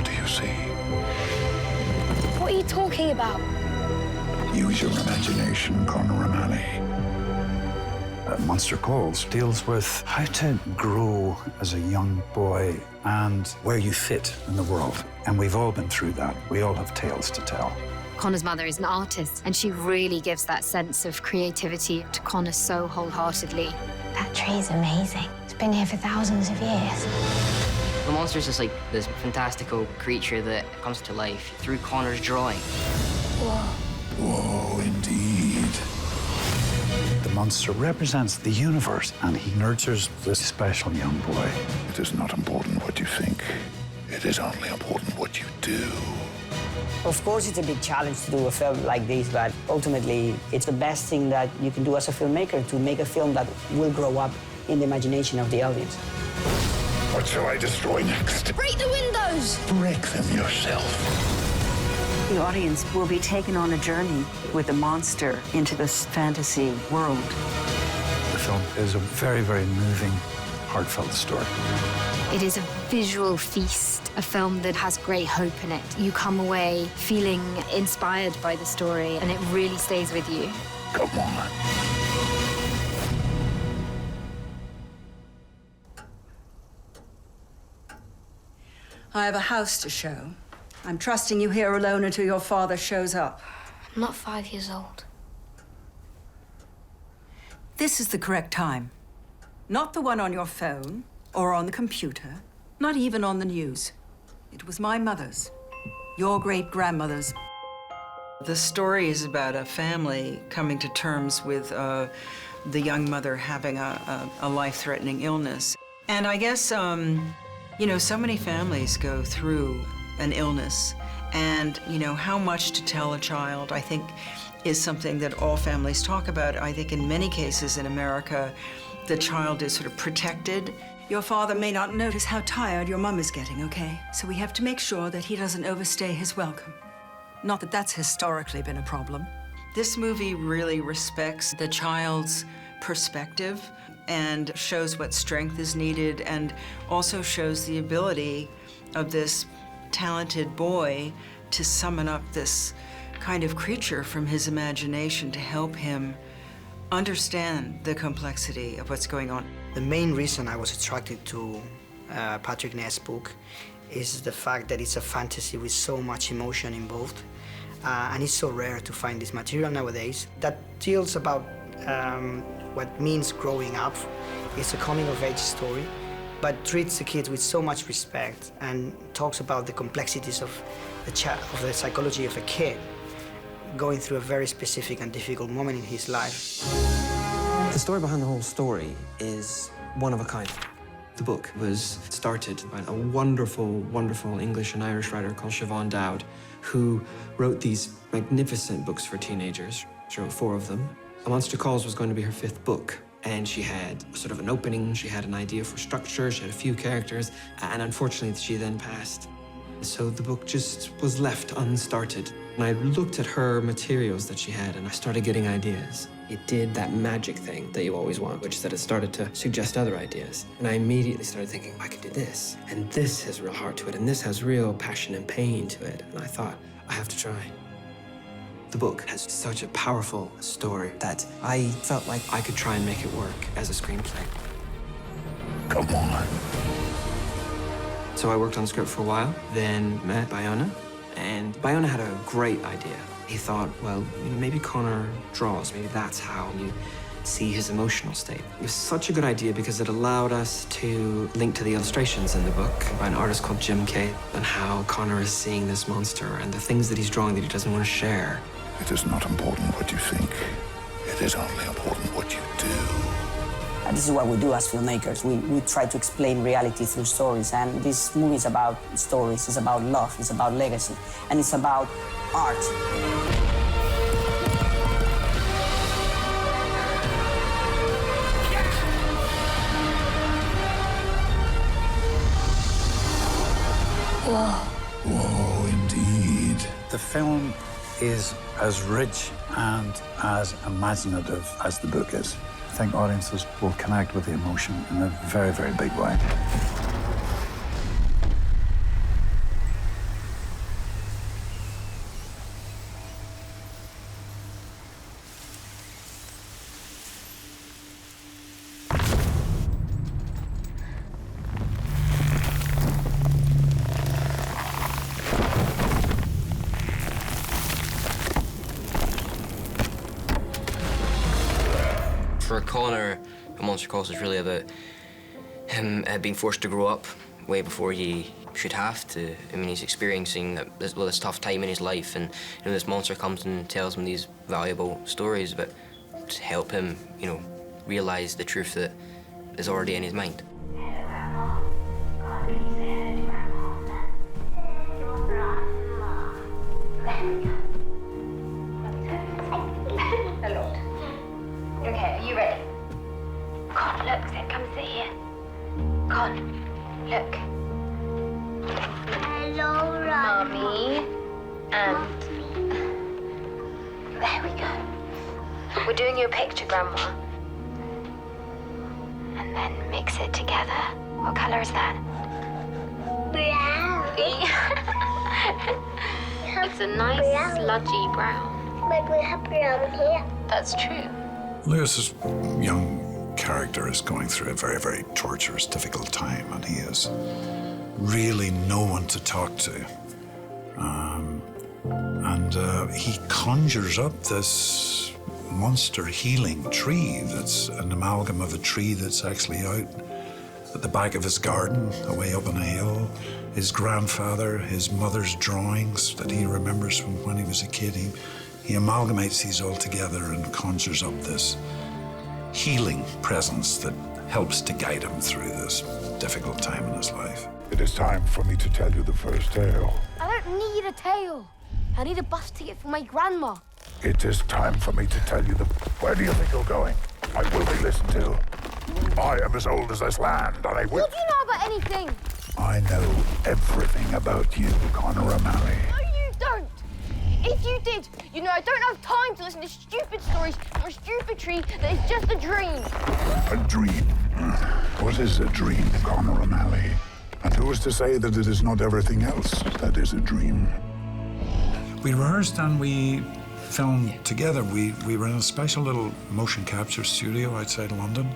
What do you see? What are you talking about? Use your imagination, Connor O'Malley. Monster Calls deals with how to grow as a young boy and where you fit in the world. And we've all been through that. We all have tales to tell. Connor's mother is an artist, and she really gives that sense of creativity to Connor so wholeheartedly. That tree's amazing. It's been here for thousands of years. The monster is just like this fantastical creature that comes to life through Connor's drawing. Whoa. Whoa, indeed. The monster represents the universe, and he nurtures this special young boy. It is not important what you think. It is only important what you do. Of course, it's a big challenge to do a film like this, but ultimately, it's the best thing that you can do as a filmmaker, to make a film that will grow up in the imagination of the audience. What shall I destroy next? Break the windows! Break them yourself. The audience will be taken on a journey with the monster into this fantasy world. The film is a very, very moving, heartfelt story. It is a visual feast, a film that has great hope in it. You come away feeling inspired by the story, and it really stays with you. Come on. I have a house to show. I'm trusting you here alone until your father shows up. I'm not 5 years old. This is the correct time. Not the one on your phone or on the computer, not even on the news. It was my mother's, your great-grandmother's. The story is about a family coming to terms with the young mother having a life-threatening illness. And I guess, you know, so many families go through an illness, and, you know, how much to tell a child, I think, is something that all families talk about. I think in many cases in America, the child is sort of protected. Your father may not notice how tired your mum is getting, okay? So we have to make sure that he doesn't overstay his welcome. Not that that's historically been a problem. This movie really respects the child's perspective and shows what strength is needed, and also shows the ability of this talented boy to summon up this kind of creature from his imagination to help him understand the complexity of what's going on. The main reason I was attracted to Patrick Ness's book is the fact that it's a fantasy with so much emotion involved, and it's so rare to find this material nowadays that deals about what means growing up. It's a coming-of-age story, but treats the kids with so much respect and talks about the complexities of the psychology of a kid going through a very specific and difficult moment in his life. The story behind the whole story is one of a kind. The book was started by a wonderful, wonderful English and Irish writer called Siobhan Dowd, who wrote these magnificent books for teenagers. She wrote 4 of them. A Monster Calls was going to be her 5th book. And she had sort of an opening, she had an idea for structure, she had a few characters, and unfortunately she then passed. So the book just was left unstarted. And I looked at her materials that she had, and I started getting ideas. It did that magic thing that you always want, which is that it started to suggest other ideas. And I immediately started thinking, I could do this, and this has real heart to it, and this has real passion and pain to it. And I thought, I have to try. The book has such a powerful story that I felt like I could try and make it work as a screenplay. Come on. So I worked on the script for a while, then met באיונה, and באיונה had a great idea. He thought, well, maybe Connor draws. Maybe that's how you see his emotional state. It was such a good idea because it allowed us to link to the illustrations in the book by an artist called Jim Kay, and how Connor is seeing this monster and the things that he's drawing that he doesn't want to share. It is not important what you think. It is only important what you do. And this is what we do as filmmakers. We try to explain reality through stories, and this movie is about stories, it's about love, it's about legacy, and it's about art. Whoa. Whoa, indeed. The film is as rich and as imaginative as the book is. I think audiences will connect with the emotion in a very, very big way. Connor, A Monster Calls is really about him being forced to grow up way before he should have to. I mean, he's experiencing this tough time in his life, and this monster comes and tells him these valuable stories, but to help him, realize the truth that is already in his mind. Okay, are you ready? Con, look, come sit here. Con, look. Hello, Mummy. And there we go. We're doing you a picture, Grandma. And then mix it together. What colour is that? Brown. It's a nice, sludgy brown. But we have brown here. That's true. Lewis's young character is going through a very, very torturous, difficult time, and he has really no one to talk to. He conjures up this monster healing tree that's an amalgam of a tree that's actually out at the back of his garden, away up on a hill. His grandfather, his mother's drawings that he remembers from when he was a kid, he amalgamates these all together and conjures up this healing presence that helps to guide him through this difficult time in his life. It is time for me to tell you the first tale. I don't need a tale. I need a bus ticket for my grandma. It is time for me to tell you Where do you think you're going? I will be listened to. I am as old as this land, and I will... What do you know about anything? I know everything about you, Connor O'Malley. No, you don't. If you did, you know I don't have time to listen to stupid stories from a stupid tree that is just a dream. A dream? What is a dream, Connor O'Malley? And who is to say that it is not everything else that is a dream? We rehearsed and we filmed together. We were in a special little motion capture studio outside London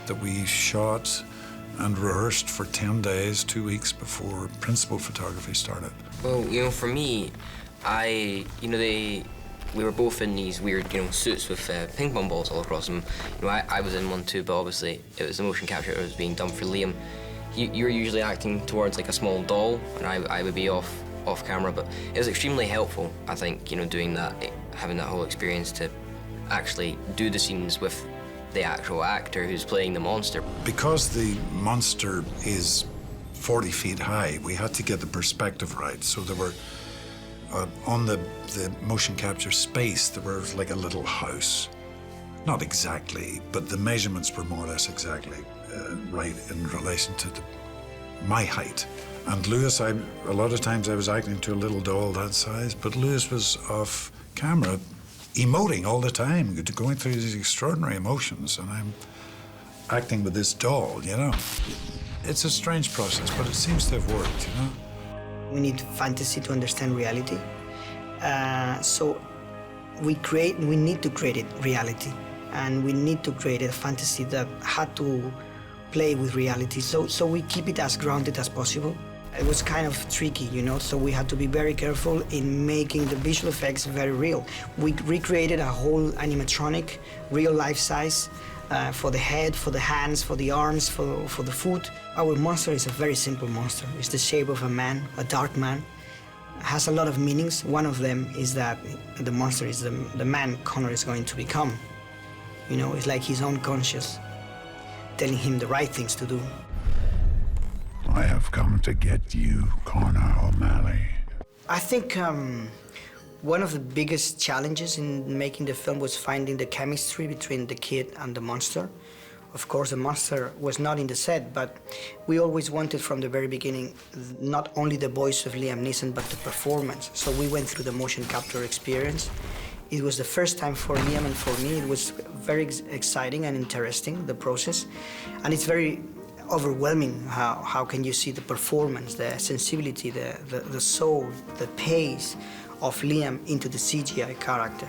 that we shot and rehearsed for 10 days, 2 weeks before principal photography started. Well, for me, we were both in these weird, suits with ping pong balls all across them. I was in one too, but obviously it was the motion capture that was being done for Liam. You were usually acting towards like a small doll, and I would be off camera, but it was extremely helpful, I think, doing that, having that whole experience to actually do the scenes with the actual actor who's playing the monster. Because the monster is 40 feet high, we had to get the perspective right. So there were, on the motion capture space, there was like a little house. Not exactly, but the measurements were more or less exactly right in relation to my height. And Lewis, a lot of times I was acting to a little doll that size, but Lewis was off camera, emoting all the time, going through these extraordinary emotions, and I'm acting with this doll, It's a strange process, but it seems to have worked, We need fantasy to understand reality. So we need to create reality, and we need to create a fantasy that had to play with reality. So we keep it as grounded as possible. It was kind of tricky, so we had to be very careful in making the visual effects very real. We recreated a whole animatronic, real life size, for the head, for the hands, for the arms, for the foot. Our monster is a very simple monster. It's the shape of a man, a dark man. It has a lot of meanings. One of them is that the monster is the man Connor is going to become. It's like his own conscience, telling him the right things to do. I have come to get you, Connor O'Malley. I think one of the biggest challenges in making the film was finding the chemistry between the kid and the monster. Of course, the monster was not in the set, but we always wanted from the very beginning not only the voice of Liam Neeson, but the performance. So we went through the motion capture experience. It was the first time for Liam and for me. It was very exciting and interesting, the process. And it's very overwhelming how can you see the performance, the sensibility, the soul, the pace of Liam into the CGI character.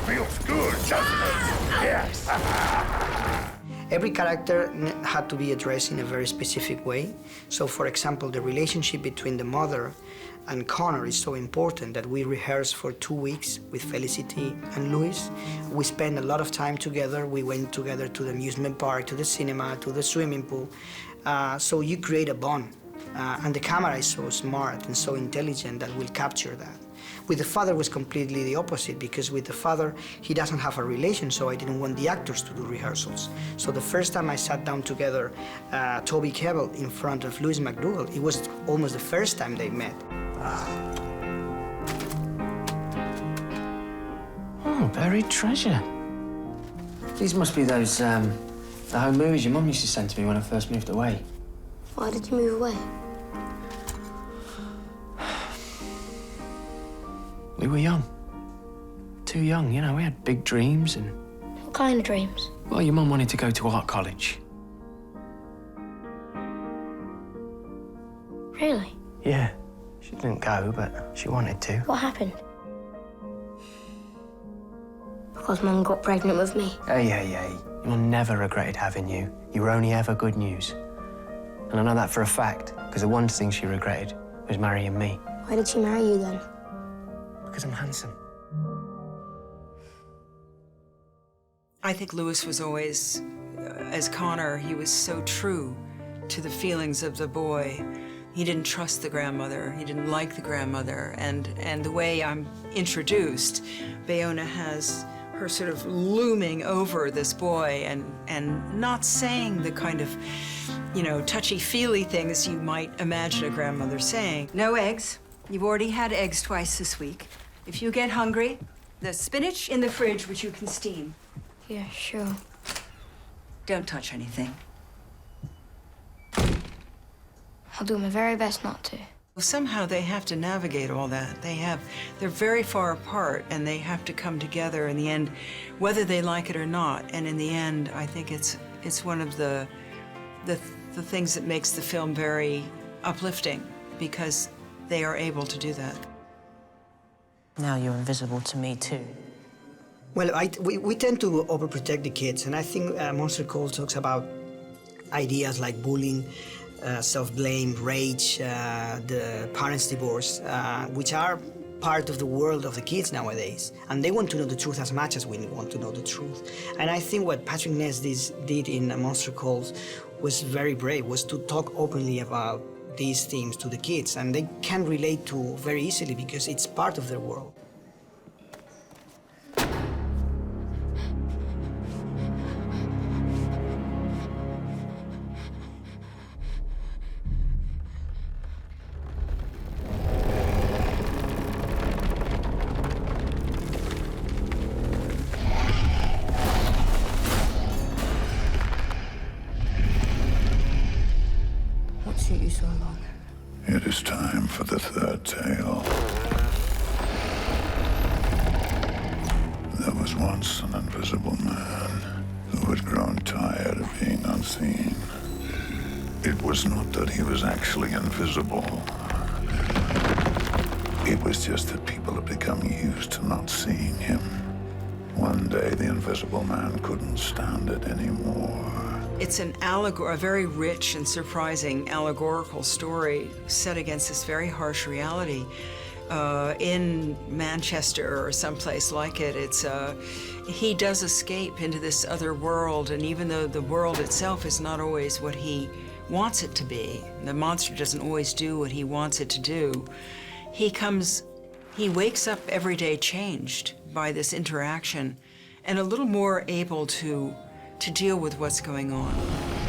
Feels good, doesn't it? Yes. Every character had to be addressed in a very specific way. So, for example, the relationship between the mother and Connor is so important that we rehearsed for 2 weeks with Felicity and Louis. We spent a lot of time together. We went together to the amusement park, to the cinema, to the swimming pool. So you create a bond. And the camera is so smart and so intelligent that will capture that. With the father was completely the opposite, because with the father, he doesn't have a relation, so I didn't want the actors to do rehearsals. So the first time I sat down together, Toby Kebbell in front of Louis McDougall, it was almost the first time they met. Oh, buried treasure. These must be those, the home movies your mum used to send to me when I first moved away. Why did you move away? We were young. Too young, you know, we had big dreams and... What kind of dreams? Well, your mum wanted to go to art college. Really? Yeah. She didn't go, but she wanted to. What happened? Because Mum got pregnant with me. Hey. Your mum never regretted having you. You were only ever good news. And I know that for a fact, because the one thing she regretted was marrying me. Why did she marry you then? Because I'm handsome. I think Louis was always, as Connor, he was so true to the feelings of the boy. He didn't trust the grandmother. He didn't like the grandmother. And the way I'm introduced, Bayona has her sort of looming over this boy and not saying the kind of, you know, touchy-feely things you might imagine a grandmother saying. No eggs. You've already had eggs twice this week. If you get hungry, there's spinach in the fridge which you can steam. Yeah, sure. Don't touch anything. I'll do my very best not to. Somehow they have to navigate all that. They're very far apart, and they have to come together in the end, whether they like it or not. And in the end, I think it's one of the things that makes the film very uplifting, because they are able to do that. Now you're invisible to me too. Well, we tend to overprotect the kids, and I think Monster Call talks about ideas like bullying, self-blame, rage, the parents' divorce, which are part of the world of the kids nowadays. And they want to know the truth as much as we want to know the truth. And I think what Patrick Ness did in Monster Calls was very brave, was to talk openly about these themes to the kids. And they can relate to very easily because it's part of their world. It is time for the third tale. There was once an invisible man who had grown tired of being unseen. It was not that he was actually invisible. It was just that people had become used to not seeing him. One day, the invisible man couldn't stand it anymore. It's a very rich and surprising allegorical story set against this very harsh reality. In Manchester or someplace like it, he does escape into this other world, and even though the world itself is not always what he wants it to be, the monster doesn't always do what he wants it to do, he wakes up every day changed by this interaction and a little more able to deal with what's going on,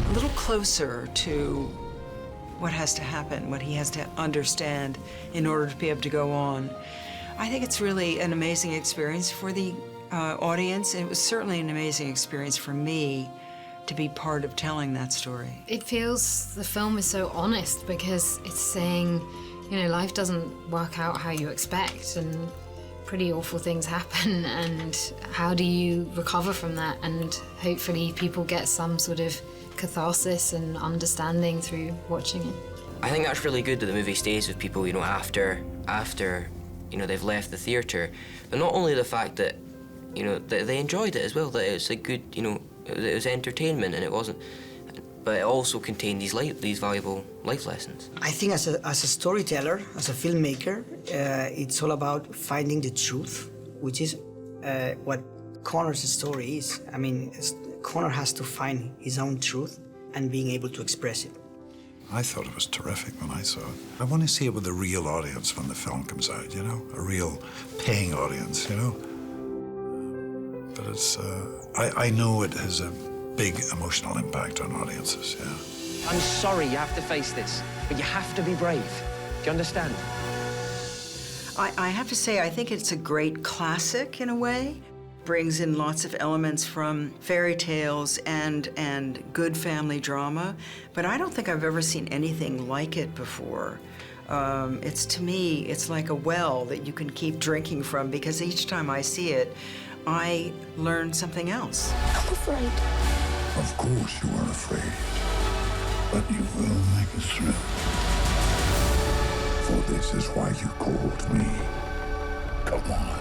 a little closer to what has to happen, what he has to understand in order to be able to go on. I think it's really an amazing experience for the audience. It was certainly an amazing experience for me to be part of telling that story. It feels the film is so honest because it's saying, you know, life doesn't work out how you expect and pretty awful things happen, and how do you recover from that? And hopefully people get some sort of catharsis and understanding through watching it. I think that's really good that the movie stays with people, you know, after you know, they've left the theatre. But not only the fact that you know, they enjoyed it as well. That it was a good, you know, it was entertainment, and it wasn't. But it also contained these valuable life lessons. I think as a storyteller, as a filmmaker, it's all about finding the truth, which is what Connor's story is. I mean, Connor has to find his own truth and being able to express it. I thought it was terrific when I saw it. I want to see it with a real audience when the film comes out, you know? A real paying audience, you know? But it's, I know it has a big emotional impact on audiences, yeah. I'm sorry you have to face this, but you have to be brave. Do you understand? I have to say, I think it's a great classic in a way. Brings in lots of elements from fairy tales and good family drama, but I don't think I've ever seen anything like it before. It's, to me, it's like a well that you can keep drinking from, because each time I see it, I learn something else. I'm afraid. Of course you are afraid, but you will make it through. For this is why you called me. Come on.